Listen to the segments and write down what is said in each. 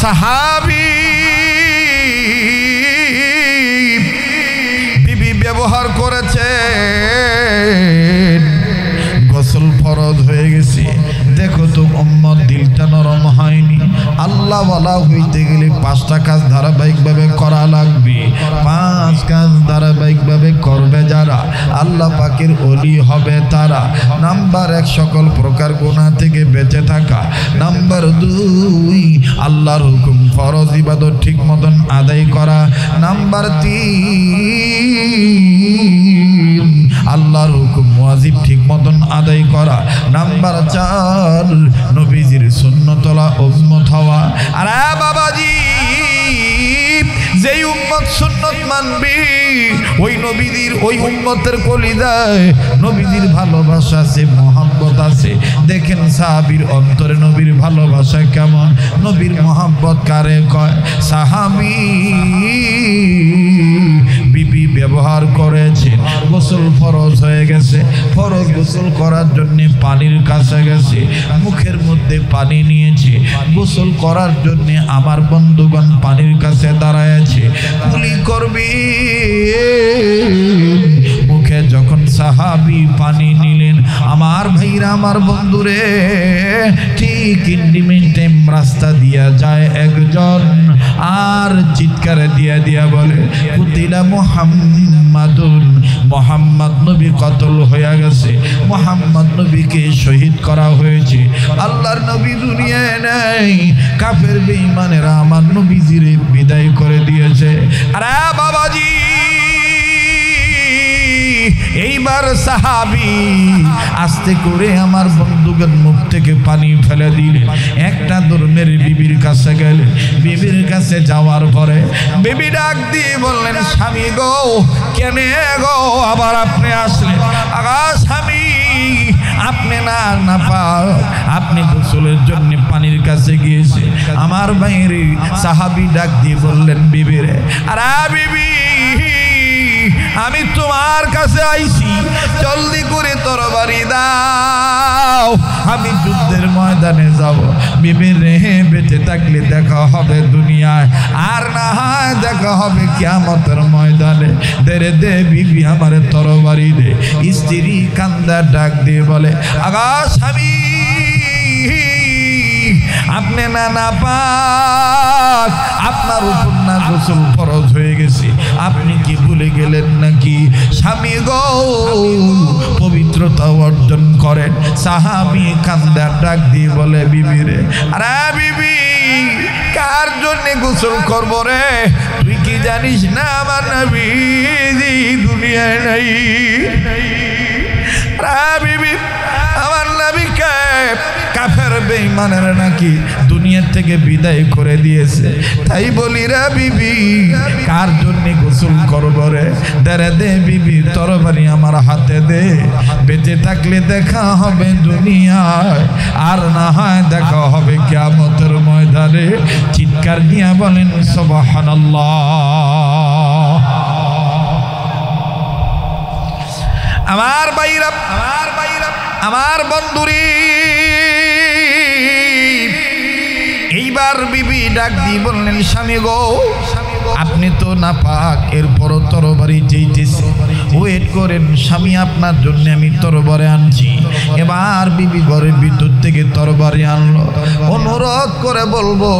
সাহাবী বিবি ব্যবহার করেছে, গোসল ফরজ হয়ে গেছে। দেখো তো উম্মত দিলটা নরম হয়নি। আল্লাহ ওয়ালা হইতে গেলে 5টা কাজ ধারাবাহিকভাবে করা লাগবে। 5 কাজ ধারাবাহিকভাবে করবে যারা, আল্লাহ পাকের ওলি হবে তারা। নাম্বার 1 সকল প্রকার গুনাহ থেকে বেঁচে থাকা। নাম্বার 2 আল্লাহর হুকুম ফরজ ইবাদত ঠিক মতন আদায় করা। নাম্বার 3 আল্লাহর হুকুম ওয়াজিব ঠিক মতন আদায় করা। নাম্বার 4 নবীজির সুন্নতলা উম্মত হওয়া। আরে বাবাজি, যেই উম্মত সুন্নত মানবি ওই নবীজির ওই উম্মতের কলিজায় নবীজির ভালোবাসা আছে, মহব্বত আছে। দেখেন সাহাবীর অন্তরে নবীর ভালোবাসা কেমন, নবীর মহব্বত কারে কয়। সাহাবী বিবি ব্যবহার করেছেন, গোসল ফরজ হয়ে গেছে, ফরজ গোসল করার জন্য পানির কাছে গেছে, মুখের মধ্যে পানি নিয়েছে, গোসল করার জন্য আমার বন্ধুগণ পানির কাছে দাঁড়ায়ছে, কুলি করবি। মুখে যখন সাহাবী পানি নিলেন, আমার ভাইরা আমার বন্ধুরে, ঠিক ইন্ডিমেন্টাইম রাস্তা দিয়া যায় একজন, আর চিৎকারে দিয়া বলে কুতিলা মুহাম্মাদুন, মুহাম্মদ নবী কতল হয়ে গেছে, মুহাম্মদ নবীকে শহীদ করা হয়েছে। আল্লাহর নবী দুনিয়ায় নাই, কাফের বেঈমানেরা আমার নবীজিরে বিদায় করে দিয়েছে। আরে বাবাজি, এইবার সাহাবী আস্তে করে আমার বন্ধুগণ মুখ থেকে পানি ফেলে দিলেন, একটা ধর্মের বিবির কাছে গেলেন। বিবির কাছে যাওয়ার পরে বিবি ডাক দিয়ে বললেন, স্বামী গো, কেনে গো আবার আপনি আসলেন? আগা স্বামী, আপনি না পাও, আপনি গোসলের জন্য পানির কাছে গিয়েছে। আমার বাইরে সাহাবী ডাক দিয়ে বললেন বিবিরে, আরে বিবি, আমি তোমার কাছে আইছি, জলদি করে তরবারি দাও, আমি যুদ্ধের ময়দানে যাব। বিবি রে, বেঁচে থাকলে দেখা হবে দুনিয়ায়, আর না হয় দেখা হবে কিয়ামতের ময়দানে। দে বিবি আমারে তরবারি দে। স্ত্রী কান্দা ডাক দিয়ে বলে, আগা স্বামী, আপনি না পাক, আপনার উপর না গোসল ফরজ হয়ে গেছে, আপনি কি ভুলে গেলেন নাকি? স্বামী গো, পবিত্রতা অর্জন করেন। সাহাবী কান্দা ডাক দিয়ে বলে বিবিরে, আরে বিবি, কার জন্য গোসল করবো রে? তুই কি জানিস না আমার নবী দুনিয়ায় নাই? আরে বিবি, আমার নবীকে কাফের বেঈমানেরা নাকি দুনিয়া থেকে বিদায় করে দিয়েছে। তাই বলি রে বিবি, কার জন্য গোসল করব রে? দে বিবি, তরবারি আমার হাতে দে। বেঁচে থাকলে দেখা হবে দুনিয়ায়, আর না হয় দেখা হবে কিয়ামতের ময়দানে। চিৎকার দিয়া বলেন সুবহানাল্লাহ। আমার বাইরা, আমার বন্ধুরি, এইবার বিবি ডাক দিয়ে বললেন, স্বামী গো, আপনি তো না পাক, এরপরও তরবারি চাইতেছি, ওয়েট করেন স্বামী, আপনার জন্য আমি তরবারি আনছি। এবার বিবি ঘরের ভিতর থেকে তরবারি আনলো। অনুরোধ করে বলবো,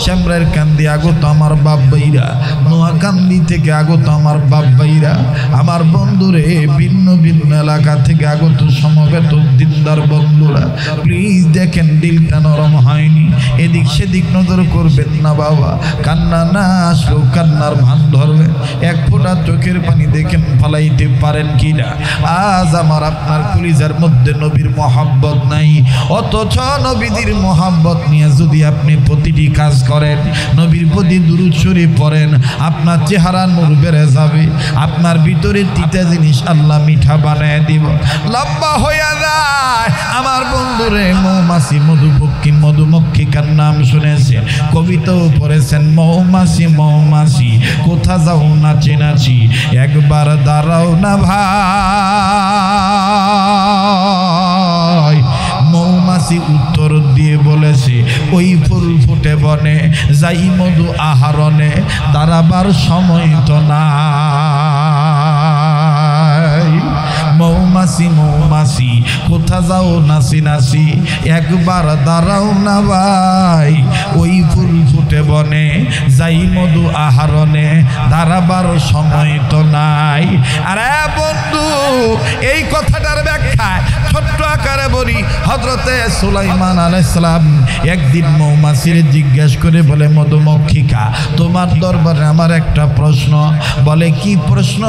শ্যামরার কান্দি আগত আমার বাপ ভাইরা, নোয়াকান্দি থেকে আগত আমার বাপ ভাইরা, আমার বন্ধুরে, ভিন্ন ভিন্ন এলাকা থেকে আগত সমবেত দিনদার বন্ধুরা, প্লিজ দেখেন দিলটা নরম হয়নি, এদিক সেদিক নজর করবেন না বাবা। কান্না না আসলেও কান্নার ভান ধরবেন। এক ফোঁটা চোখের পানি দেখেন ফালাইতে পারেন কিনা? আজ আমার আপনার কলিজার মধ্যে নবীর মহব্বত নাই, অথচ নবীজির মহব্বত নিয়ে যদি আপনি প্রতিটি কাজ করেন, নবীর প্রতি দুরূদ শরীফ পড়েন, আপনার চেহারা নূর বেড়ে যাবে, আপনার ভিতরে তিতা জিনিস আল্লাহ মিঠা বানায় দিব, লম্বা হয়ে যায়। আমার বন্ধুরে, মৌমাছি মধুমক্ষিকার নাম শুনেছেন, কবিতাও পড়েছেন, মৌমাছি মৌমাছি কোথা যাও নাচি নাচি, একবার দাঁড়াও না ভাই। মৌমাছি উত্তর দিয়ে বলেছে, ওই ফুল ফুটে বনে যাই মধু আহরণে দাঁড়াবার সময় তো নাই। মৌমাছি মৌমাছি কোথা যাও নাচি নাচি একবার দাঁড়াও না ভাই, ওই ফুল ফুটে বনে যাই মধু আহরণে দাঁড়াবার সময় তো নাই। আরে বন্ধু, এই কথাটার ব্যাখ্যায় ছোট্ট আকারে বলি, হযরতে সুলাইমান আলাইহিস সালাম একদিন মৌমাছির জিজ্ঞেস করে বলে, মধুমক্ষিকা তোমার দরবারে আমার একটা প্রশ্ন। বলে কি প্রশ্ন?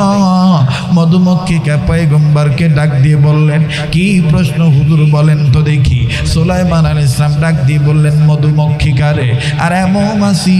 মধুমক্ষিকা পয়গম্বরকে ডাক দিয়ে বললেন, কি প্রশ্ন হুজুর বলেন তো দেখি। সুলাইমান আলাইহিস সালাম ডাক দিয়ে বললেন, মধুমক্ষিকা রে, আরে মৌমাছি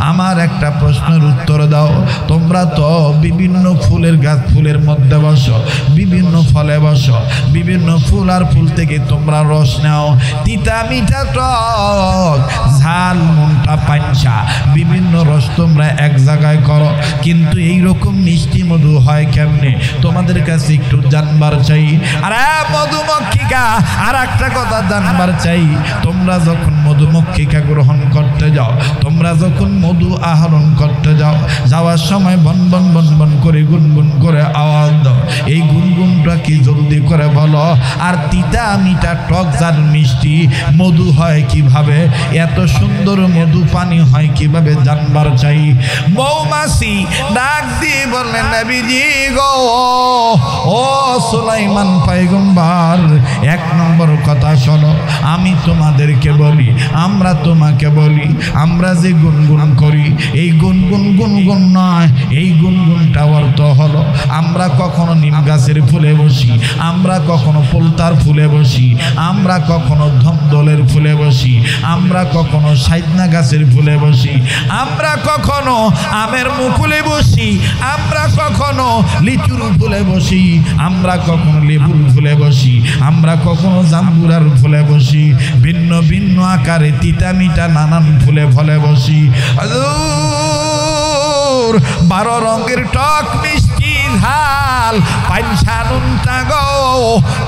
আমার একটা প্রশ্নের উত্তর দাও। তোমরা তো বিভিন্ন ফুলের গাছ, ফুলের মধ্যে বসো, বিভিন্ন ফলে বসো, বিভিন্ন ফুল আর ফুল থেকে তোমরা রস নাও, তিতা মিঠা টক ঝাল মুন্টা পাঞ্চা বিভিন্ন রস তোমরা এক জায়গায় করো, কিন্তু এই রকম মিষ্টি মধু হয় কেমনে? তোমাদের কাছে একটু জানবার চাই। আরে মধুমক্ষিকা আর একটা কথা জানবার চাই, তোমরা যখন মধুমক্ষিকা গ্রহণ করতে যাও, তোমরা যখন মধু আহরণ করতে যাও, যাওয়ার সময় বন বন বন বন করে গুনগুন করে আওয়াজ দাও। এই গুনগুনটা কি জলদি করে বলো। আর তিতা মিঠা টক ঝাল মিষ্টি মধু হয় কিভাবে? এত সুন্দর মধু পানি হয় কিভাবে জানবার চাই। মৌমাছি ডাক দিয়ে বললেন, নবীজি গো, ও সুলাইমান পয়গম্বর, এক নম্বর কথা শোনো, আমি তোমাদেরকে বলি, আমরা তোমাকে বলি, আমরা যে গুনগুন করি এই গুনগুন গুনগুন নয়, এই গুনগুনটা অর্থ হলো আমরা কখনো নিম গাছের ফুলে বসি, আমরা কখনো পোলতার ফুলে বসি, আমরা কখনো ধমদলের ফুলে বসি, আমরা কখনো সাইদনা গাছের ফুলে বসি, আমরা কখনো আমের মুকুলে বসি, আমরা কখনো লিচুর ফুলে বসি, আমরা কখনো লেবুর ফুলে বসি, আমরা কখনো জাম্বুরার ফুলে বসি, ভিন্ন ভিন্ন আকারে তিতা মিঠা নানান ফুলে ফলে বসি। 12 রঙের টক মিষ্টি ঝাল পাঞ্চা নুনটা গো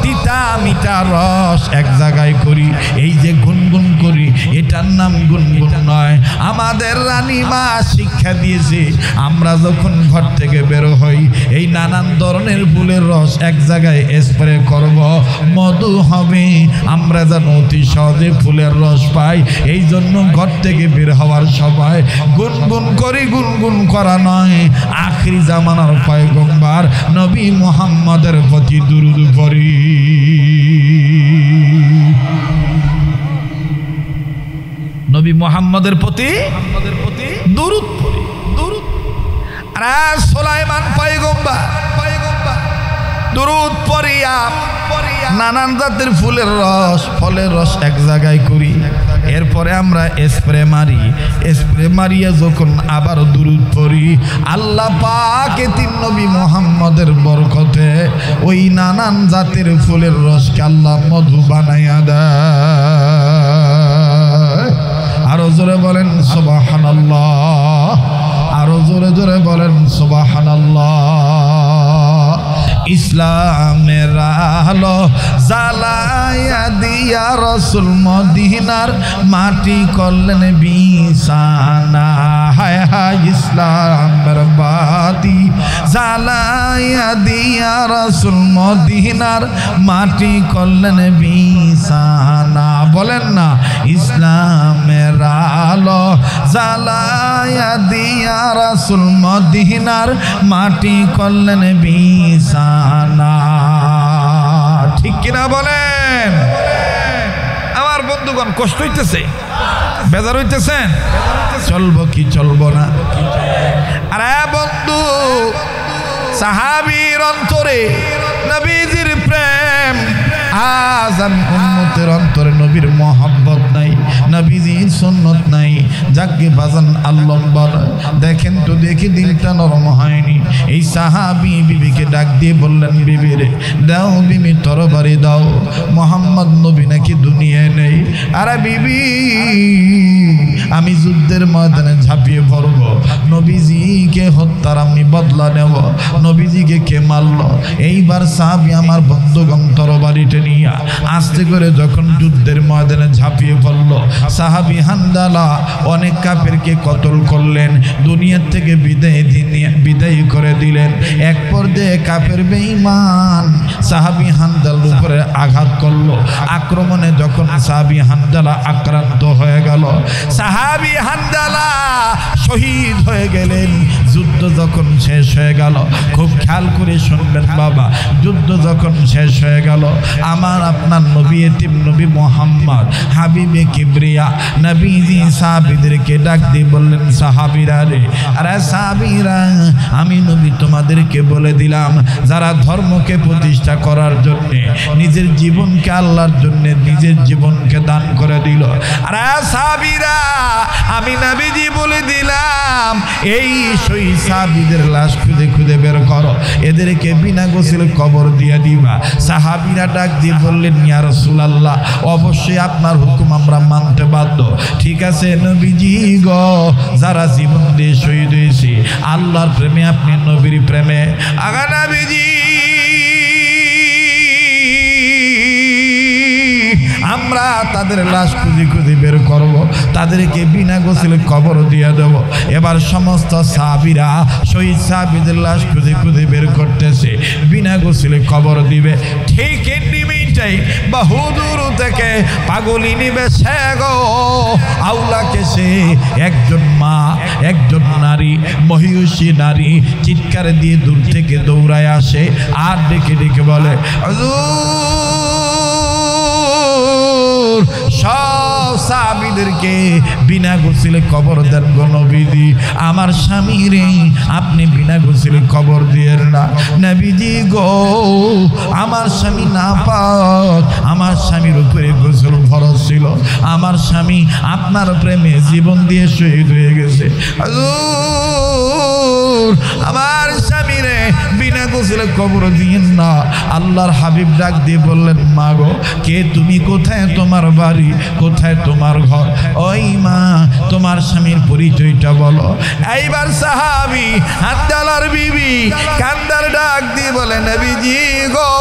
তিতা মিঠা রস এক জায়গায় করি, এই যে গুনগুন করি এটার নাম গুনগুন নয়। আমাদের রানীমা শিক্ষা দিয়েছে, আমরা যখন ঘর থেকে বের হই এই নানান ধরনের ফুলের রস এক জায়গায় স্প্রে করব, মধু হবে, আমরা যেন অতি সহজে ফুলের রস পাই। এই জন্য ঘর থেকে বের হওয়ার সময় গুনগুন করি, গুনগুন করা নয়। আখিরি জামানার পয়গম্বর নবী মুহাম্মদের প্রতি দুরূদ পড়ি। নবী মুহাম্মদের প্রতি দুরূদ পড়ি, দুরূদ। আর সুলাইমান পয়গম্বর দুরূদ পড়িয়া নানান জাতের ফুলের রস ফলের রস এক জায়গায় করি, এরপরে আমরা স্প্রে মারি, স্প্রে মারিয়া যখন আবার দুরূদ পড়ি, আল্লাহ পাকে তিন নবী মুহাম্মদের বরকতে ওই নানান জাতের ফুলের রসকে আল্লাহ মধু বানাইয়া দেয়। আরো জোরে বলেন সুবহানাল্লাহ, আরো জোরে জোরে বলেন সুবহানাল্লাহ। ইসলামের আলো জ্বালায়া দিয়া রসুল মদিনার মাটি করলেন বিছানা, হায় হায় ইসলামের বাতি জ্বালায়া দিয়া রসুল মদিনার মাটি করলেন বিছানা। বলেন না, ইসলামের আলো জ্বালায়া দিয়া রসুল মদিনার মাটি করলেন বিছানা। ঠিক কিনা বলেন? আমার বন্ধুগণ কষ্ট হইতেছে, বেজার হইতেছেন, চলবো কি চলবো না? আরে বন্ধু, সাহাবীর অন্তরে নবীজির প্রেম, আজ আমি উম্মতের অন্তরে নবীর মহব্বত নাই, নবীজির সুন্নত নাই। যাকে বাজান আল্লাহ বল, দেখেন তো দেখি দিলটা নরম হয়নি। এই সাহাবী বিবিকে ডাক দিয়ে বললেন, বিবি রে দাও, বিবি তরবারি দাও, মোহাম্মদ নবী নাকি দুনিয়ায় নেই। আরে বিবি, আমি যুদ্ধের ময়দানে ঝাঁপিয়ে পড়ব, নবীজিকে হত্যার আমি বদলা নেব। নবীজিকে কে মারল? এইবার সাহাবী আমার বন্ধুগণ তরবারিটা নিয়ে আস্তে করে যখন যুদ্ধের ময়দানে ঝাঁপিয়ে পড়ল, সাহাবী হানজালা অনেক কাফেরকে কতল করলেন, দুনিয়ার থেকে বিদায় করে দিলেন। এক পর্যায়ে কাফের বেঈমান সাহাবী হানজালার উপরে আঘাত করলো। আক্রমণে যখন সাহাবী হানজালা আক্রান্ত হয়ে গেল, সাহাবী হানজালা শহীদ হয়ে গেলেন। যুদ্ধ যখন শেষ হয়ে গেল, খুব খেয়াল করে শুনবেন বাবা, যুদ্ধ যখন শেষ হয়ে গেল, আমার আপনার নবী এতিম নবী মোহাম্মদ হাবিবে কিবরিয়া নবীজি সাহাবীদেরকে ডাক দিয়ে বললেন, সাহাবীরা রে, আরে সাহাবীরা, আমি নবী তোমাদেরকে বলে দিলাম, যারা ধর্মকে প্রতিষ্ঠা করার জন্য নিজের জীবনকে আল্লাহর জন্য নিজের জীবনকে দান করে দিল, আরে সাহাবীরা, আমি নবীজি বলে দিলাম, এই শহীদ সাহাবীদের লাশ খুঁজে খুঁজে বের করো, এদেরকে বিনা গোসলে কবর দিয়ে দিবা। সাহাবীরা ডাক দিয়ে বললেন, ইয়া রাসূলুল্লাহ, অবশ্যই আপনার হুকুম আমরা মানতে বাধ্য। ঠিক আছে নবীজি গো, যারা জীবন দিয়ে শহীদ হয়েছে আল্লাহর প্রেমে, আপনি নবীর প্রেমে, আগা নবীজি আমরা তাদের লাশ খুঁজে খুঁজে বের করব, তাদেরকে বিনা গোসলে কবর দিয়ে দেব। এবার সমস্ত সাহাবীরা শহীদ সাহাবীদের লাশ খুঁজে খুঁজে বের করতেছে, বিনা গোসলে কবর দিবে। ঠিক এমনিটাই বহুদূর থেকে পাগলি নিবে সে গো, আউলাকে সে একজন মা, একজন নারী, মহিষী নারী চিৎকার দিয়ে দূর থেকে দৌড়ায় আসে আর ডেকে ডেকে বলে, সব সাহাবীদেরকে বিনা গোসলে কবর দেন গো নবীজি, আমার স্বামী রে আপনি বিনা গোসলে কবর দিয়েন না। নবীজি গো, আমার স্বামী নাপাক, আমার স্বামীর উপরে গোসল ফরজ ছিল, আমার স্বামী আপনার প্রেমে জীবন দিয়ে শহীদ হয়ে গেছে, আমার স্বামী রে বিনা গোসলে কবর দিয়েন না। আল্লাহর হাবিব ডাক দিয়ে বললেন, মা গো, কে তুমি, কোথায় তোমার বাড়ি, কোথায় তোমার ঘর, ওই মা তোমার স্বামীর পরিচয়টা বলো। এইবার সাহাবী হানজালার বিবি কান্দার ডাক দিয়ে বলে, নবীজি গো,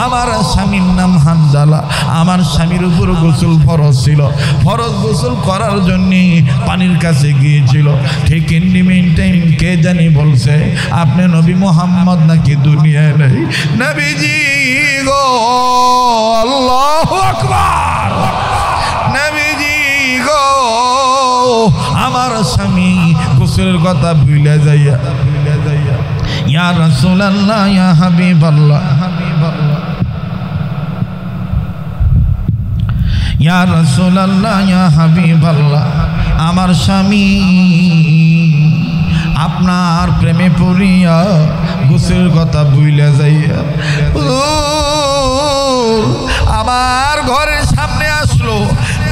আমার স্বামীর নাম হানজালা, আমার স্বামীর উপর গোসল ফরজ ছিল, ফরজ গোসল করার জন্য পানির কাছে গিয়েছিল। ঠিক টাইম কে জানি বলছে, আপনি নবী মোহাম্মদ নাকি দুনিয়ায় নেই। নবীজি গো, আল্লাহু আকবার, নবীজি গো, আমার স্বামী গোসলের কথা ভুলে যাইয়া, ইয়া রাসূলুল্লাহ, ইয়া হাবিবাল্লাহ, ইয়া রাসূলুল্লাহ, ইয়া হাবিবাল্লাহ, আমার স্বামী আপনার প্রেমে পড়িয়া গোসলের কথা ভুলে যাইয়া আমার ঘরের সামনে আসলো,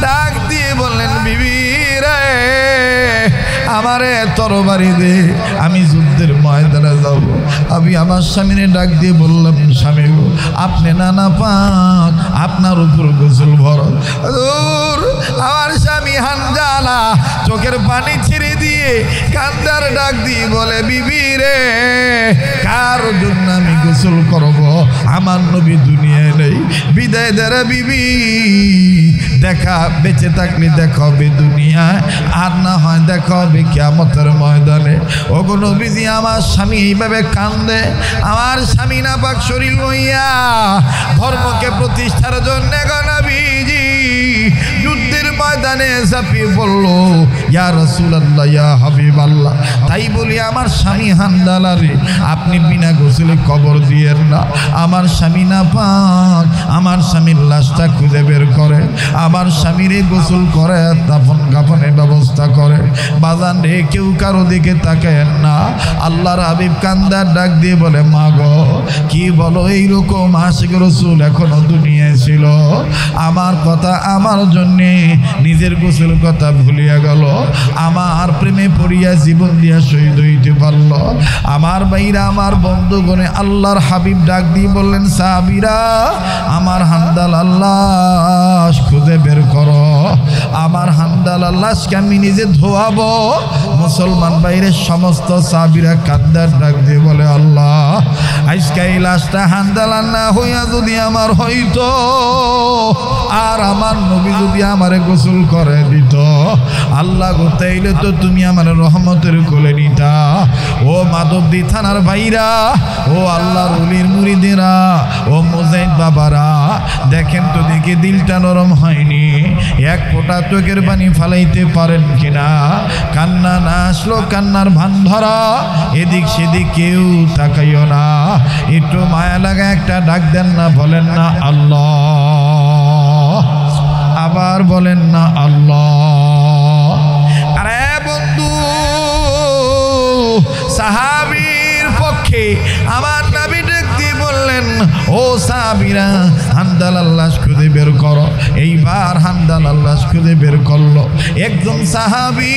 ডাক দিয়ে বললেন, বিবি রে, আমারে তরবারি দে, আমি যুদ্ধের ময়দানে যাব। আমি আমার স্বামীরে ডাক দিয়ে বললাম, স্বামী গো, আপনি নানা পাক, আপনার উপর গোসল ফরজ। আমার স্বামী হানজালা চোখের পানি ছেড়ে দিয়ে কান্দার ডাক দিয়ে বলে, বিবি রে, কার জন্য আমি গোসল করব, আমার নবী দুনিয়ায় নেই, বিদায় দেরা বিবি, দেখা বেঁচে থাকলে দেখা হবে দুনিয়ায়, আর না হয় দেখা হবে কিয়ামতের ময়দানে। ওগো নবীজি, আমার স্বামী এইভাবে কান্দে, আমার স্বামী নাপাক শরীর লইয়া ধর্মকে প্রতিষ্ঠার জন্য গো নবীজি যুদ্ধের ময়দানে ঝাঁপিয়ে পড়ল, ইয়া রাসূলুল্লাহ, ইয়া হাবিবাল্লাহ। তাই বলি আমার স্বামী হানজালা রে, আপনি বিনা গোসলে কবর দিয়েন না, আমার স্বামী নাপাক, আমার স্বামীর লাশটা খুঁজে বের করে, আমার স্বামীরে গোসল করে, দাফন কাফনের ব্যবস্থা করে। বাজান রে, কেউ কারো দিকে তাকায়েন না। আল্লাহর হাবিব কান্দার ডাক দিয়ে বলে, মা গো, কি বলো, এইরকম আশিক রাসূল এখনো দুনিয়ায় ছিল, আমার কথা আমার জন্যে নিজের গোসল কথা ভুলিয়া গেল, আমার প্রেমে পড়িয়া জীবন দিয়া শহীদ হইতে পারল। আমার ভাইরা, আমার বন্ধুগণে, আল্লাহর হাবিব ডাক দিয়ে বললেন, সাহাবীরা, আমার হানজালা লাশ খুঁজে বের করো, আমার হানজালা লাশকে আমি নিজে ধোয়াবো, মুসলমান বাইরে সমস্ত সাহাবীরা কান্দার ডাক দিয়ে বলে আল্লাহ আজকে এই লাশটা হানজালা না হইয়া যদি আমার হইতো আর আমার নবী যদি আমারে গোসল করে দিত আল্লাহ গো তাইলে তো তুমি আমার রহমতের কোলে নিতা। ও মাধবদী থানার ভাইরা, ও আল্লাহর ওলির মুরিদেরা, ও মুজাহিদ বাবারা, দেখেন তো দেখি দিলটা নরম হয়নি, এক ফোঁটা চোখের পানি ফালাইতে পারেন কিনা? কান্না না আসলো কান্নার ভান ধরা, এদিক সেদিক কেউ তাকাইও না, একটু মায়া লাগা একটা ডাক দেন না, বলেন না আল্লাহ, আবার বলেন না আল্লাহ। আরে বন্ধু, সাহাবীর পক্ষে আমার নবী ডাক দিয়ে বললেন, ও সাহাবীরা হানজালার লাশ খুঁজে বের করো। এইবার হানজালার লাশ খুঁজে বের করলো একজন সাহাবী।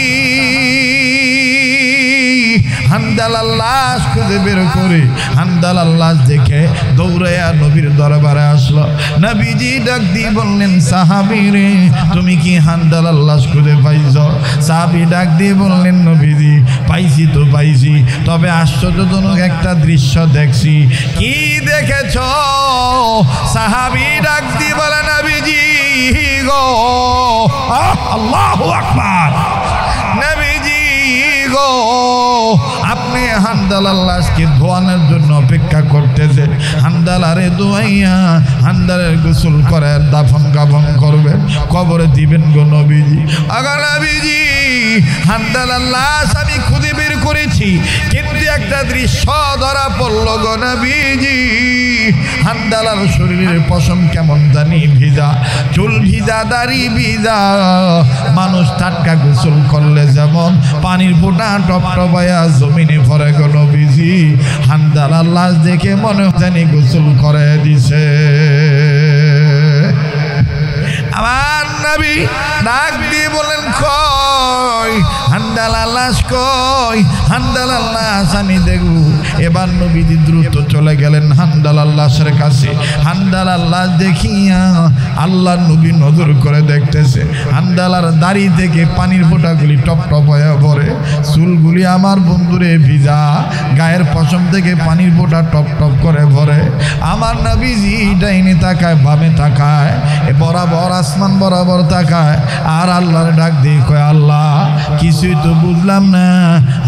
হানজালার লাশ খুঁজে বের করে হানজালার লাশ দেখে দৌড়াইয়া নবীর দরবারে আসলো। নবীজি ডাক দিয়ে বললেন, সাহাবী রে তুমি কি হানজালার লাশ খুঁজে পাইছ? সাহাবী ডাক দিয়ে বললেন, নবীজি পাইছি তো পাইছি, তবে আশ্চর্যজনক একটা দৃশ্য দেখছি। কি দেখেছ? সাহাবী ডাক দিয়ে বলে, নবীজি গো, আল্লাহু আকবার, নবীজি গো আপনি হানজালার লাশকে ধোয়ানোর জন্য অপেক্ষা করতেছেন, হানজালারে ধোয়াইয়া হানজালার গোসল করে দাফন কাফন করবেন, কবরে দিবেন গো নবীজি। আগা নবীজি হানজালার লাশ আমি খুঁজে বের করেছি, কিন্তু একটা দৃশ্য ধরা পড়ল গো নবীজি। হানজালার শরীরের পশম কেমন জানি ভিজা, চুল ভিজা, দাড়ি ভিজা। মানুষ টাটকা গোসল করলে যেমন পানির ফোঁটা টপ টপায়া জমিনে পড়ে গো নবীজি, হানজালার লাশ দেখে মনে জানি গোসল করে দিছে। আমার নবী ডাক দিয়ে বলেন, কই হানজালার লাশ, কই হানজালার লাশ আমি দেখব। এবার নবীজি দ্রুত চলে গেলেন হানজালার লাশের কাছে। হানজালার লাশ দেখিয়া আল্লাহর নবী নজর করে দেখতেছে, হানজালার দাড়ি থেকে পানির ফোঁটাগুলি টপ টপ হয়ে পড়ে, চুলগুলি আমার বন্ধুরে ভিজা, গায়ের পশম থেকে পানির ফোঁটা টপ টপ করে ভরে। আমার নবীজি ডাইনে তাকায়, বামে তাকায়, বরাবর আসমান বরাবর তাকায়, আর আল্লাহর ডাক দিয়ে কয়, আল্লাহ কিছুই তো বুঝলাম না,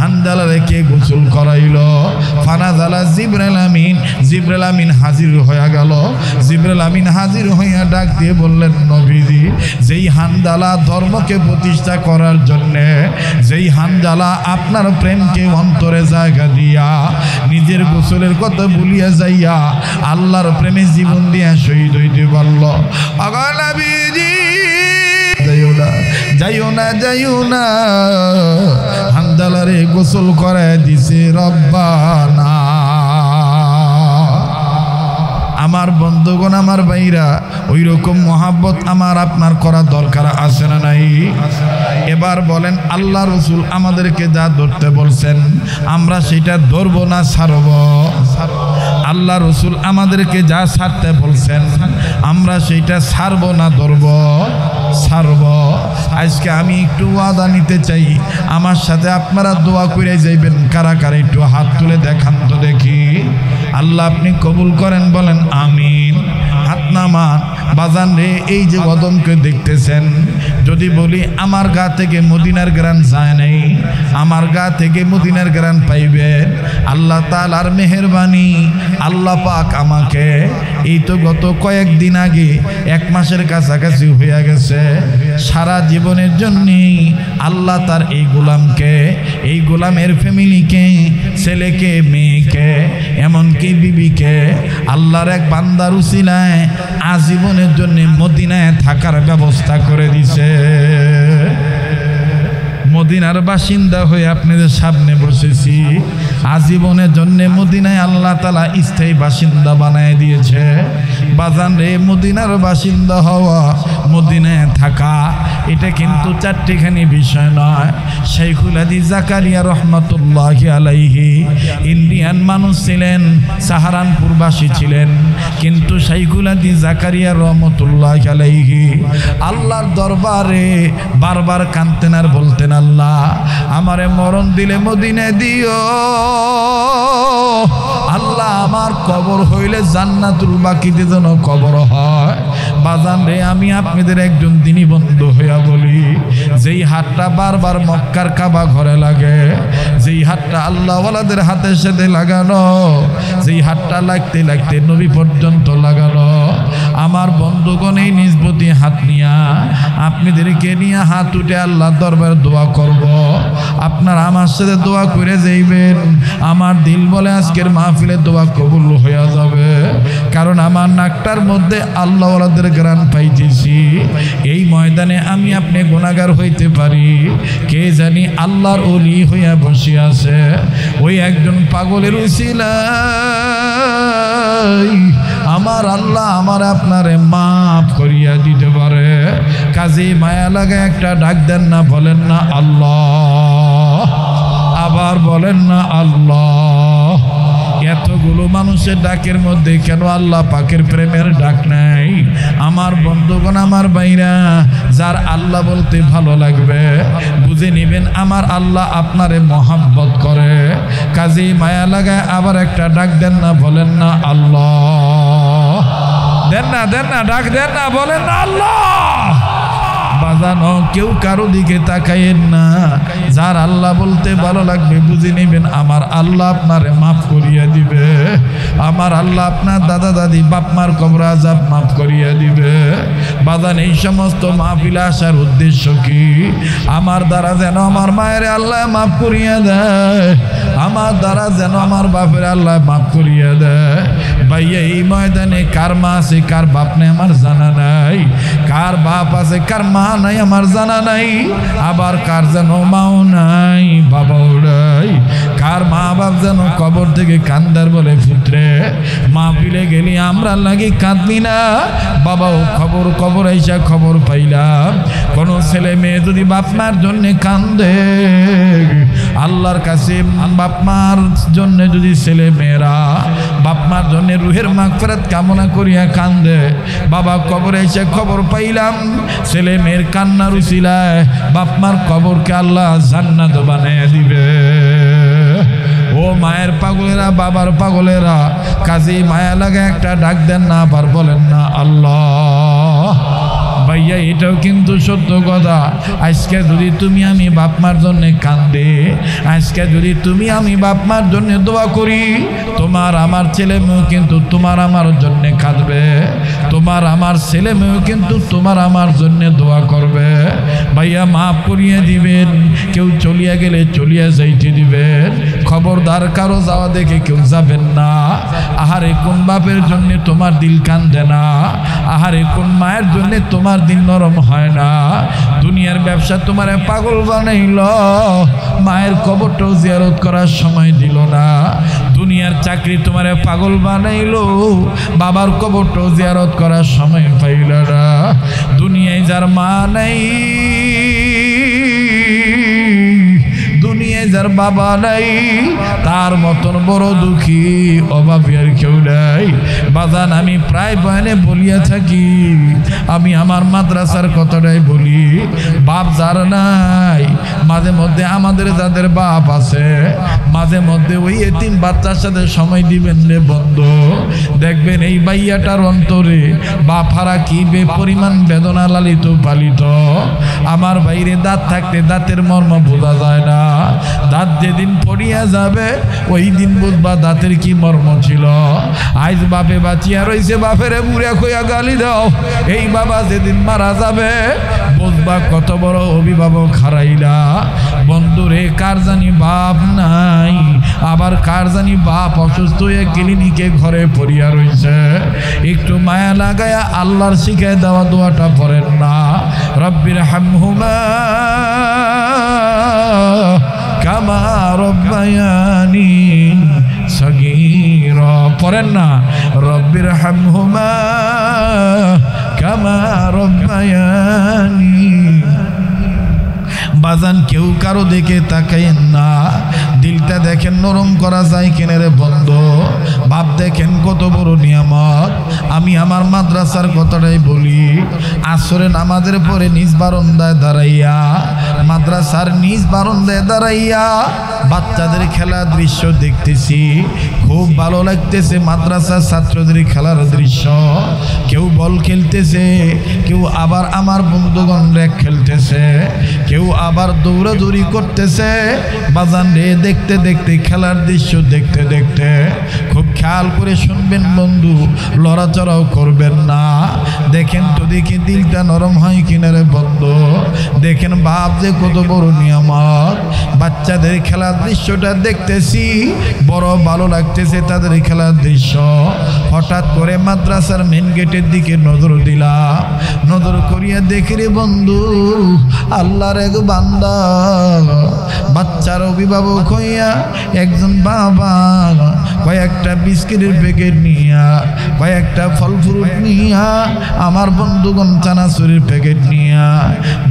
হানজালারে কে গোসল করাইল? ফানাজালা জিবরাইল আমিন, জিবরাইল আমিন হাজির হয়ে গেল। জিবরাইল আমিন হাজির হইয়া ডাক দিয়ে বললেন, নবীজি যেই হানজালা ধর্মকে প্রতিষ্ঠা করার জন্যে, যেই হানজালা আপনার প্রেমকে অন্তরে জায়গা দিয়া নিজের গোসলের কথা ভুলিয়া যাইয়া আল্লাহর প্রেমে জীবন দিয়া শহীদ হইতে পারল, আগা নবীজি যাইও না, যাইও না, যাইও না, হানজালারে গোসল করে দিছে রব্বানা। আমার বন্ধুগণ, আমার ভাইরা, ওই রকম মহাব্বত আমার আপনার করা দরকার আছে না নাই? এবার বলেন, আল্লাহ রসুল আমাদেরকে যা ধরতে বলছেন আমরা সেটা ধরবো না ছাড়ব? আল্লাহ রসুল আমাদেরকে যা ছাড়তে বলছেন আমরা সেইটা ছাড়বো না ধরব? ছাড়ব। আজকে আমি একটু ওয়াদা নিতে চাই, আমার সাথে আপনারা দোয়া করে যাইবেন। কারা কারা একটু হাত তুলে দেখান তো দেখি। আল্লাহ আপনি কবুল করেন, বলেন আমিন। হাত নামান। বাজান রে, এই যে কদমকে দেখতেছেন, যদি বলি আমার গা থেকে মদিনার গ্রান যায় নাই, আমার গা থেকে মদিনার গ্রান পাইবে আল্লাহ তাআলার মেহেরবানি। আল্লাহ পাক আমাকে এই তো গত কয়েকদিন আগে, 1 মাসের কাছাকাছি হয়ে গেছে, সারা জীবনের জন্যই আল্লাহ তার এই গোলামকে, এই গোলামের ফ্যামিলিকে, ছেলেকে, মেয়েকে, এমনকি বিবিকে আল্লাহর এক বান্দার উসিলায় আজীবনের জন্য মদিনায় থাকার ব্যবস্থা করে দিছে। মদিনার বাসিন্দা হয়ে আপনাদের সামনে বসেছি, আজীবনের জন্য মদিনায় আল্লাহ তাআলা স্থায়ী বাসিন্দা বানায় দিয়েছে। বাজান রে, মদিনার বাসিন্দা হওয়া, মদিনায় থাকা, এটা কিন্তু চারটিখানি বিষয় নয়। শাইখুল হাদিস জাকারিয়া রহমাতুল্লাহি আলাইহি ইন্ডিয়ান মানুষ ছিলেন, সাহারানপুরবাসী ছিলেন, কিন্তু শাইখুল হাদিস জাকারিয়া রহমাতুল্লাহি আলাইহি আল্লাহর দরবারে বারবার কাঁদতেন আর বলতেন, আল্লাহ আল্লাহ আমারে মরণ দিলে মদিনায় দিও আল্লাহ আমার কবর হইলে জান্নাতুল বাকিতে যেন কবর হয় বাজান রে আমি আপনাদের একজন দিনী বন্ধু হইয়া বলি যেই হাতটা বারবার মক্কার কাবা ঘরে লাগে যেই হাতটা আল্লাহওয়ালাদের হাতের সাথে লাগানো যেই হাতটা লাগতে লাগতে নবী পর্যন্ত লাগানো আমার বন্ধুগণ এই নিসবতি হাত নিয়া আপনাদেরকে নিয়ে হাত উঠে আল্লাহ দরবার দোয়া করব আপনার আমার সাথে দোয়া করে যাইবেন আমার দিল বলে আজকের মাহফিলে দোয়া কবুল হয়ে যাবে কারণ আমার নাকটার মধ্যে আল্লাহওয়ালাদের গ্রান পাইতেছি এই ময়দানে আমি আপনি গুনাহগার হইতে পারি কে জানি আল্লাহর ওলি হইয়া বসে আছে ওই একজন পাগলের উসিলায় আমার আল্লাহ আমার আপনারে মাফ করিয়া দিতে পারে কাজে মায়া লাগা একটা ডাক দেন না বলেন না আল্লাহ আবার বলেন না আল্লাহ এতগুলো মানুষের ডাকের মধ্যে কেন আল্লাহ পাকের প্রেমের ডাক নাই আমার বন্ধুগণ আমার ভাইরা যার আল্লাহ বলতে ভালো লাগবে বুঝে নেবেন আমার আল্লাহ আপনারে মহব্বত করে কাজে মায়া লাগায় আবার একটা ডাক দেন না বলেন না আল্লাহ দেন না ডাক দেন না বলেন না আল্লাহ বাজানো কেউ কারো দিকে তাকাইয়েন না যার আল্লাহ বলতে ভালো লাগবে বুঝে নেবেন আমার আল্লাহ আপনারে মাফ করিয়া দিবে আমার আল্লাহ আপনার দাদা দাদি বাপ মার কবর আযাব মাফ করিয়া দিবে বাজান এই সমস্ত মাহফিলে আসার উদ্দেশ্য কি আমার দ্বারা যেন আমার মায়ের আল্লাহ মাফ করিয়া দেয় আমার দ্বারা যেন আমার বাপের আল্লাহ মাফ করিয়া দেয় ভাইয়া এই ময়দানে কার মা আছে কার বাপ নেই আমার জানা নাই কার বাপ আছে কার মা নাই আমার জানা নাই আবার কার যেন মাও নাই বাবাও নাই কার মা বাপ যেন কবর থেকে কান্দার বলে পুত্রে মাহফিলে গেলি আমরা লাগি কাঁদবি না বাবাও কবর আইসা খবর পাইলাম কোন ছেলে মেয়ে যদি বাপ মার জন্য কান্দে আল্লাহর কাছে বাপ মার জন্য যদি ছেলে মেয়েরা বাপ মার জন্য রুহের মাগফিরাত কামনা করিয়া কান্দে বাবা কবরে এসে খবর পাইলাম ছেলে মেয়ের কান্নার উসিলায় বাপ মার কবরকে আল্লাহ জান্নাত বানায় দিবে ও মায়ের পাগলেরা বাবার পাগলেরা কাজী মায়া লাগা একটা ডাক দেন না আবার বলেন না আল্লাহ ভাইয়া এটাও কিন্তু সত্য কথা আজকে যদি তুমি আমি বাপ মার জন্য কান্দে আজকে যদি তুমি আমি বাপ মার জন্য দোয়া করি তোমার আমার ছেলে মেয়েও কিন্তু তোমার আমার জন্য কাঁদবে তোমার আমার ছেলে মেয়েও কিন্তু তোমার আমার জন্য দোয়া করবে ভাইয়া মাফ করিয়ে দিবেন কেউ চলিয়া গেলে চলিয়া যাইতে দিবেন খবরদার কারো যাওয়া দেখে কেউ যাবেন না আহারে কোন বাপের জন্য তোমার দিল কান্দে না আহারে কোন মায়ের জন্য তোমার দিন নরম হয় না দুনিয়ার ব্যবসা তোমারে পাগল বানাইল মায়ের কবরটাও জিয়ারত করার সময় দিল না দুনিয়ার চাকরি তোমারে পাগল বানাইল বাবার কবরটাও জিয়ারত করার সময় পাইল না দুনিয়ায় যার মা নাই দুনিয়ায় যার বাবা নাই তার মতন বড় দুঃখী অভাবী আর কেউ নাই বাজান আমি প্রায় বয়ানে বলিয়া থাকি আমি আমার মাদ্রাসার কথাটাই বলি বাপ যার নাই মাঝে মধ্যে আমাদের যাদের বাপ আছে মাঝে মধ্যে ওই এতিম বাচ্চার সাথে সময় দিবেন রে বন্ধু দেখবেন এই বাইয়াটার অন্তরে বাপ হারা কি পরিমাণ বেদনা লালিত পালিত আমার বাইরে দাঁত থাকতে দাঁতের মর্ম বোঝা যায় না দাঁত যেদিন পড়িয়া যাবে ওই দিন বুঝবা দাঁতের কি মর্ম ছিল আজ বাপে বাঁচিয়া রয়েছে বাপেরে বুড়া কইয়া গালি দাও এই বাবা যেদিন মারা যাবে বুঝবা কত বড় অভিভাবক হারাইলা বন্ধুরে কার জানি বাপ নাই আবার কার জানি বাপ অসুস্থ হয়ে ক্লিনিকে ঘরে পড়িয়া রয়েছে একটু মায়া লাগায়া আল্লাহর শিখায় দেওয়া দোয়াটা পড়েন না রব্বির হামহুমা কামা রব্বায়ানি সগীরা পড়েন না রব্বির হামহুমা কামা রব্বায়ানি বাজান কেউ কারো দিকে তাকাইয়েন না দিলটা দেখেন নরম করা যায় কিনে রে বন্ধু বাপ দেখেন কত বড় নিয়ামত আমি আমার মাদ্রাসার কথাটাই বলি আসরে নামাজের পরে নিজ বারান্দায় দাঁড়াইয়া মাদ্রাসার নিজ বারান্দায় দাঁড়াইয়া বাচ্চাদের খেলার দৃশ্য দেখতেছি। খুব ভালো লাগতেছে মাদ্রাসার ছাত্রদের খেলার দৃশ্য। কেউ বল খেলতেছে, কেউ আবার আমার বন্ধুগণ রেক খেলতেছে, কেউ আবার দৌড়াদৌড়ি করতেছে। বাজান রে, দেখতে দেখতে খেলার দৃশ্য দেখতে দেখতে খুব খেয়াল করে শুনবেন বন্ধু, লড়াচড়াও করবেন না। দেখেন তো দেখি দিলটা নরম হয় কিনা রে বন্ধু। দেখেন বাপ যে কত বড় নিয়ামত। বাচ্চাদের খেলার দৃশ্যটা দেখতেছি, বড় ভালো লাগতেছে তাদের খেলার দৃশ্য। হঠাৎ করে মাদ্রাসার মেন গেটের দিকে নজর দিলাম। নজর করিয়া দেখি রে বন্ধু, আল্লাহর এক বান্দা বাচ্চার অভিভাবক হইয়া একজন বাবা কয়েকটা বিস্কিটের প্যাকেট নিয়া, কয়েকটা ফল ফ্রুট নিয়া, আমার বন্ধুগণ চানাচুরের প্যাকেট নিয়া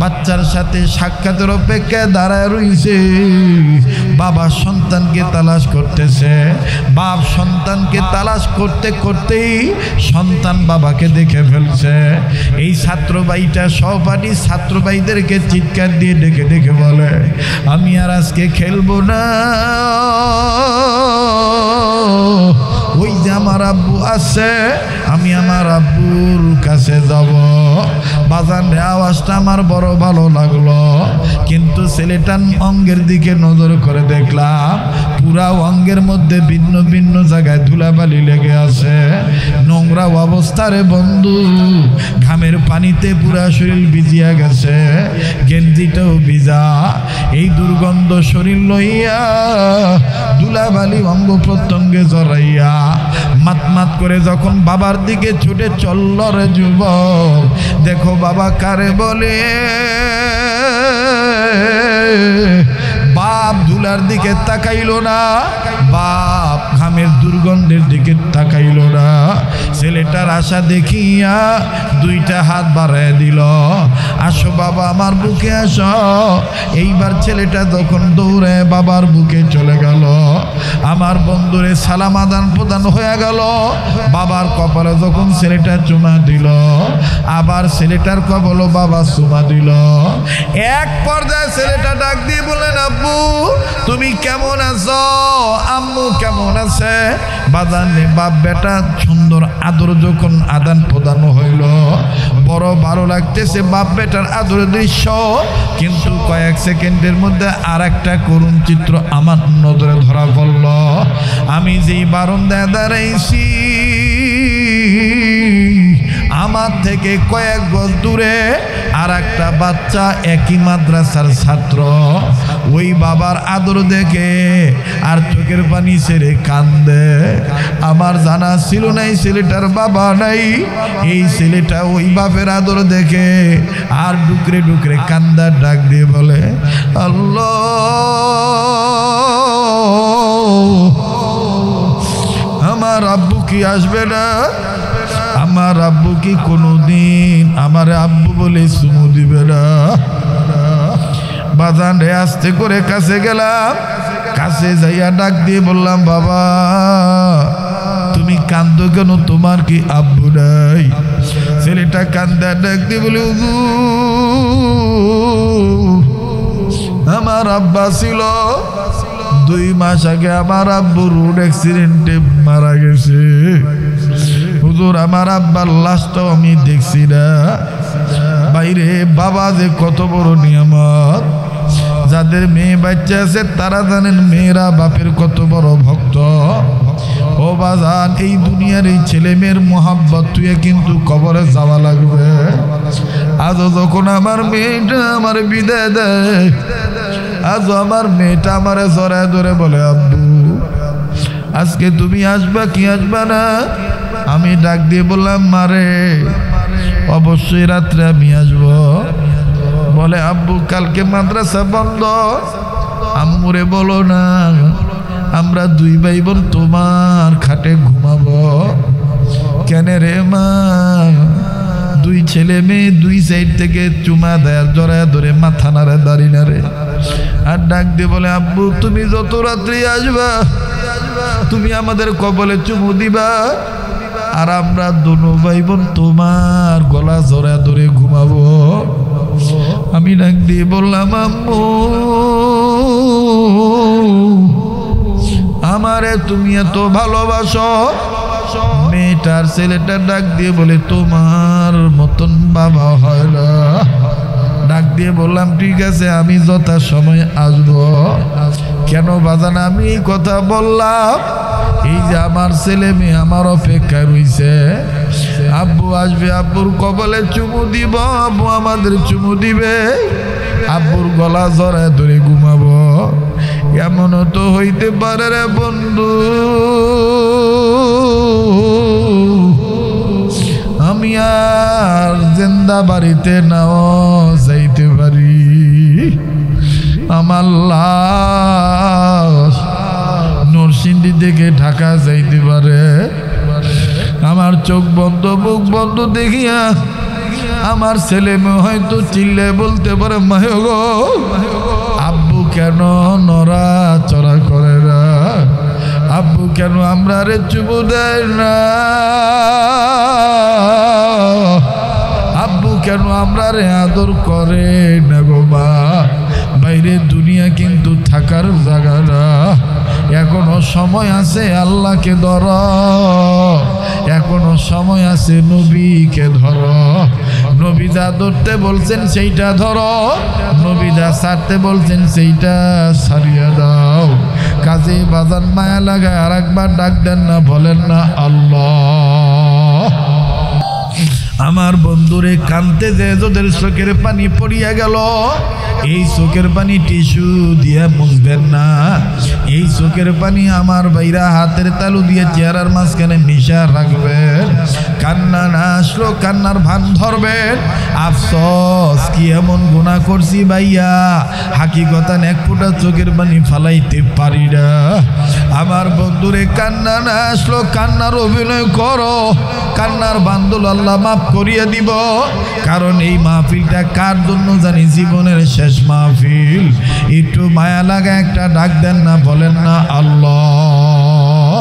বাচ্চার সাথে সাক্ষাতের অপেক্ষায় দাঁড়ায় রইছে। বাবা সন্তানকে তালাশ করতেছে। বাপ সন্তানকে তালাশ করতে করতেই সন্তান বাবাকে দেখে ফেলছে। এই ছাত্র ভাইটা সহপাঠী ছাত্র ভাইদেরকে চিৎকার দিয়ে ডেকে ডেকে বলে, আমি আর আজকে খেলবো না, ওই যে আমার আব্বু আছে, আমি আমার আব্বুর কাছে যাব। বাজান রে, আওয়াজটা আমার বড় ভালো লাগলো, কিন্তু ছেলেটার অঙ্গের দিকে নজর করে দেখলাম পুরা অঙ্গের মধ্যে ভিন্ন ভিন্ন জায়গায় ধুলাবালি লেগে আছে। নোংরা অবস্থা রে বন্ধু, ঘামের পানিতে পুরা শরীর ভিজিয়া গেছে, গেঞ্জিটাও ভিজা। এই দুর্গন্ধ শরীর লইয়া ধুলাবালি অঙ্গ প্রত্যঙ্গে জড়াইয়া মাত মাত করে যখন বাবার দিকে ছুটে চলল রে যুবক, দেখো বাবা কারে বলে। বাপ ধুলার দিকে তাকাইল না, বাপ ঘামের দুর্গন্ধের দিকে তাকাইল না। ছেলেটার আশা দেখিয়া দুইটা হাত বাড়ায় দিল, আসো বাবা আমার বুকে আসো। এইবার ছেলেটা যখন দৌড়ে বাবার বুকে চলে গেল, আমার বন্ধুরে সালাম আদান প্রদান হয়ে গেল। বাবার কপালে যখন ছেলেটা চুমা দিল, আবার ছেলেটার কপালে বাবা চুমা দিল। এক পর্যায়ে ছেলেটা ডাক দিয়ে বললেন, আব্বু তুমি কেমন আছো? আম্মু কেমন আছে? বাজানে বাপ বেটা সুন্দর আদর যখন আদান প্রদান হইল, বড় ভালো লাগতেছে বাপ বেটার আদরের দৃশ্য। কিন্তু কয়েক সেকেন্ডের মধ্যে আর একটা করুণ চিত্র আমার নজরে ধরা পড়ল। আমি যেই বারান্দায় দাঁড়াইছি, আমার থেকে কয়েক গজ দূরে আর একটা বাচ্চা একই মাদ্রাসার ছাত্র ওই বাবার আদর দেখে আর চোখের পানি ছেড়ে কান্দে। আমার জানা ছিল না এই ছেলেটার বাবা নাই। এই ছেলেটা ওই বাপের আদর দেখে আর ডুকরে ডুকরে কান্দার ডাক দিয়ে বলে, আল্লাহ আমার আব্বু কি আসবে না? আমার আব্বু কি কোনোদিন আমার আব্বু বলে চুমু দিবে না? বাজান রে, আস্তে করে কাছে গেলাম, কাছে যাইয়া ডাক দিয়ে বললাম, বাবা তুমি কান্দো কেন? তোমার কি আব্বু নাই? ছেলেটা কান্দা ডাক দিয়ে বলে, আমার আব্বা ছিল, 2 মাস আগে আমার আব্বু রোড অ্যাক্সিডেন্টে মারা গেছে। হুজুর আমার আব্বার লাশটাও আমি দেখছি না। বাইরে বাবা যে কত বড় নিয়ামত। যাদের মেয়ে বাচ্চা আছে তারা জানেন মেয়েরা বাপের কত বড় ভক্ত। ও বাজান, এই দুনিয়ার এই ছেলে মেয়ের মোহাব্বত তুই কিন্তু কবরে যাওয়া লাগবে। আজও যখন আমার মেয়েটা আমার বিদায় দেয়, আজও আমার মেয়েটা আমারে জড়ায় ধরে বলে, আব্বু আজকে তুমি আসবা কি আসবা না? আমি ডাক দিয়ে বললাম, মারে অবশ্যই রাত্রে আমি আসবো। বলে, আব্বু কালকে মাদ্রাসা বন্ধ, আম্মুরে বলো না আমরা 2 ভাই বোন তোমার খাটে ঘুমাবো। কেন রে মা? 2 ছেলে মেয়ে 2 সাইড থেকে চুমা দেয়, জড়ায় ধরে মাথা নাড়ে দাড়ি নাড়ে আর ডাক দিয়ে বলে, আব্বু তুমি যত রাত্রি আসবা তুমি আমাদের কবলে চুমু দিবা, আর আমরা 2 ভাই বোন তোমার গলা জড়ায় ধরে ঘুমাবো। আমি ডাক দিয়ে বললাম আম্মু আমারে তুমি এত ভালোবাসো। মেয়েটার ছেলেটা ডাক দিয়ে বলে তোমার মতন বাবা হয় না। ডাক দিয়ে বললাম ঠিক আছে আমি যথা সময় আসবো। কেন বাজান আমি এই কথা বললাম? এই যে আমার ছেলে মেয়ে আমার অপেক্ষায় রইছে, আব্বু আসবে, আব্বুর কপালে চুমু দিব, আব্বু আমাদের চুমু দিবে, আব্বুর গলা জড়ায় ধরে ঘুমাবো। এমনও তো হইতে পারে রে বন্ধু আমি আর জিন্দা বাড়িতে নাও যাইতে পারি, আমার লাশ নরসিংদী থেকে ঢাকা যাইতে পারে। আমার চোখ বন্ধ মুখ বন্ধ দেখিয়া আমার ছেলে মেয়ে হয়তো চিল্লে বলতে পারে মায় গো আব্বু কেন নড়াচড়া করে না, আব্বু কেন আমরা রে চুমু দেয় না, আব্বু কেন আমরা রে আদর করে না গো মা। বাইরে দুনিয়া কিন্তু থাকার জায়গা না, এখনো সময় আছে আল্লাহকে ধর, এখনো সময় আছে নবীকে ধর। নবী যা ধরতে বলছেন সেইটা ধরো, নবী যা ছাড়তে বলছেন সেইটা ছাড়িয়ে দাও। কাজে বাজান মায়া লাগায় আর একবার ডাক দেন না, বলেন না আল্লাহ। আমার বন্ধুরে কানতে যে তোদের চোখের পানি পড়িয়া গেল, এই চোখের পানি টিস্যু দিয়ে মুছবেন না, এই চোখের পানি আমার বাইরা হাতের তালু দিয়ে চেহারার মাঝখানে মিশা রাখবেন। কান্না না আসলো কান্নার ভান ধরবেন। আফসোস কি এমন গুনাহ করছি ভাইয়া, হাকিকতান এক ফোঁটা চোখের পানি ফালাইতে পারি না। আমার বন্ধুরে কান্না না আসলো কান্নার অভিনয় করো, কান্নার বান্দল আল্লাহ মাফ করিয়ে দিব। কারণ এই মাহফিলটা কার জন্য জানি জীবনের শেষ মাহফিল। একটু মায়া লাগা একটা ডাক দেন না, বলেন না আল্লাহ।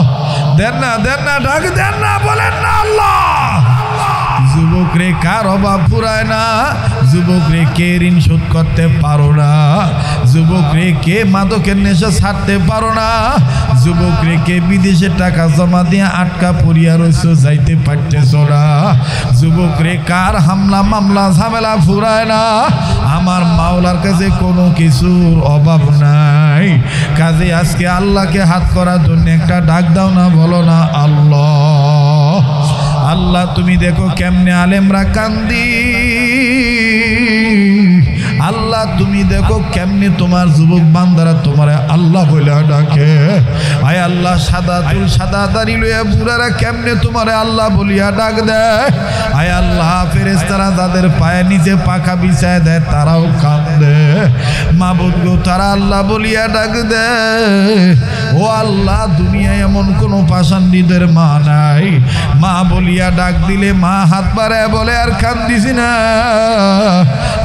দেন না দেন না ডাক দেন না, বলেন না আল্লাহ। যুবক রে কার অভাব পুরায় না, যুবক রে কে ঋণ শোধ করতে পারো না, যুবক রে কে মাদকের নেশা ছাড়তে পারো না, যুবক রে কে বিদেশে টাকা জমা দিয়ে আটকা পড়িয়া রইছ যাইতে পারতেছ না, যুবক রে কার হামলা মামলা ঝামেলা ফুরায় না। আমার মাওলার কাছে কোনো কিছুর অভাব নাই। কাজে আজকে আল্লাহকে হাত করার জন্য একটা ডাক দাও না, বলো না আল্লাহ। আল্লাহ তুমি দেখো কেমনে আলেমরা কান্দি, আল্লাহ তুমি দেখো কেমনে তোমার যুবক বান্দারা তোমার আল্লাহ বলে ডাকে। আয় আল্লাহ সাদা চুল সাদা দাড়ি লইয়া বুড়ারা কেমনে তোমার আল্লাহ বলিয়া ডাক দেয়। আয় আল্লাহ ফেরেশতারা যাদের পায়ের নিচে পাখা বিছায় দেয় তারাও কান্দে। মাবুদ গো তারা আল্লাহ বলিয়া ডাক দেয়। ও আল্লাহ দুনিয়ায় এমন কোনো পাষাণ্ডীদের মা নাই, মা বলিয়া ডাক দিলে মা হাত বাড়ায় বলে আর কান্দিস না,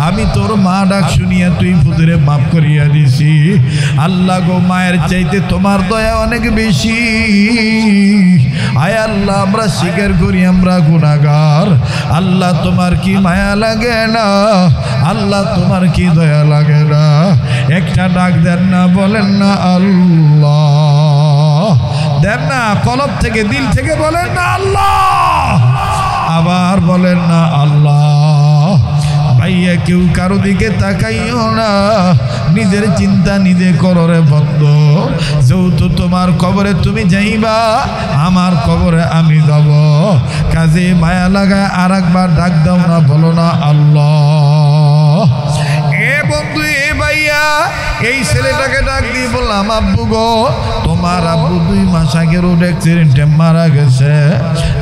আমি তোর মা ডাক শুনিয়া তুই ফুতুরে মাফ করিয়া দিছি। আল্লাহ গো মায়ের চাইতে তোমার দয়া অনেক বেশি। আয় আল্লাহ আমরা স্বীকার করি আমরা গুনাহগার। আল্লাহ তোমার কি মায়া লাগে না, আল্লাহ তোমার কি দয়া লাগে না। একটা ডাক দেন না, বলেন না আল্লাহ। দেন না কলব থেকে দিল থেকে বলেন না আল্লাহ। আবার বলেন না আল্লাহ। ভাইয়া কেউ কারো দিকে তাকাইও না, নিজের চিন্তা নিজে করো রে বন্ধু। যেহেতু তোমার কবরে তুমি যাইবা, আমার কবরে আমি যাব। কাজে মায়া লাগায় আর একবার ডাক দাও না, বলো না আল্লাহ। এ বন্ধু এ ভাইয়া এই ছেলেটাকে ডাক দিয়ে বললাম আব্বু গো তোমার আব্বু 2 মাস আগে রোড অ্যাক্সিডেন্টে মারা গেছে,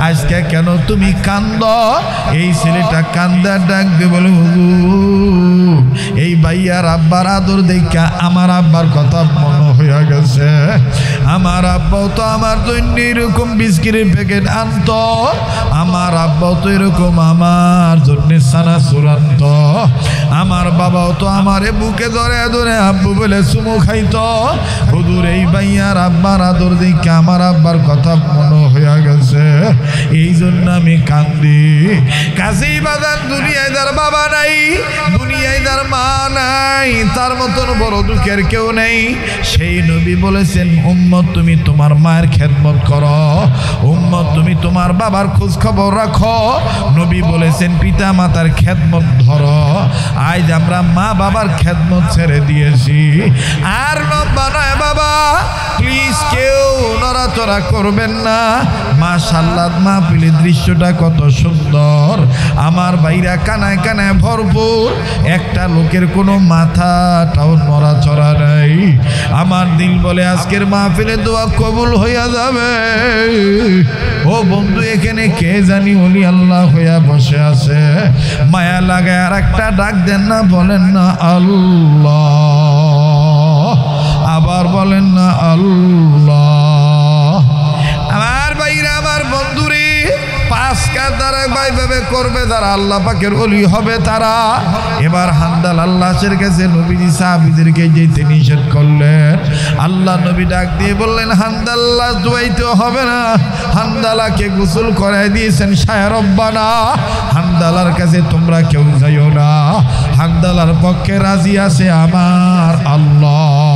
আজকে কেন তুমি কান্দ? এই ছেলেটা কান্দার ডাক দিয়ে বলে হুজুর এই ভাইয়ার আব্বার আদর দেখা আমার আব্বার কথা মনে হইয়া গেছে। আমার আব্বাও তো আমার জন্য এরকম বিস্কিটের প্যাকেট আনতো, আমার আব্বাও তো এরকম আমার জন্য সানাসুর আনতো, আমার বাবাও তো আমারে বুকে ধরে ধরে আব্বু বলে চুমু খাইতো। হুজুর এই ভাইয়ার আব্বার আদর দেখে আমার আব্বার কথা মনে হইয়া গেছে, এই জন্য আমি কান্দি। কাছেই বাদান দুনিয়ায় যার বাবা নাই, দুনিয়ায় যার মা নাই, তার মতন বড় দুঃখের কেউ নেই। সেই নবী বলেছেন, উম্মত তুমি তোমার মায়ের খেদমত করো, উম্মত তুমি তোমার বাবার খোঁজ খবর রাখো। নবী বলেছেন পিতা মাতার খেদমত ধরো। আজ আমরা মা বাবার খেদমত ছেড়ে দিয়েছি। আর লম্বা নয় বাবা, প্লিজ কেউ নড়াচড়া করবেন না। মাশাআল্লাহ, মাহফিলের দৃশ্যটা কত সুন্দর, আমার ভাইরা কানায় কানায় ভরপুর, একটা লোকের কোনো মাথাটাও নড়াচড়া নাই। আমার দিল বলে আজকের মাহফিলের দোয়া কবুল হইয়া যাবে। ও বন্ধু, এখানে কে জানি ওলি আল্লাহ হইয়া বসে আছে, মায়া লাগায় আর একটা ডাক দেন না, বলেন না আল্লাহ, আবার বলেন না আল্লাহ। আমার ভাইরা, আমার বন্ধুরে, পাঁচ কাজ দ্বারা ভাবে করবে যারা আল্লাহ পাকের ওলি হবে তারা। এবার হান্দাল আল্লাহের কাছে নবীজি সাহাবীদেরকে যেতে নিষেধ করলেন। আল্লাহ নবী ডাক দিয়ে বললেন, হান্দাল্লাহ দুয়াইতে হবে না, হান্দালাকে গোসল করাই দিয়েছেন শায়া রব্বানা, হান্দালার কাছে তোমরা কেউ যাইও না, হান্দালার পক্ষে রাজি আছে আমার আল্লাহ।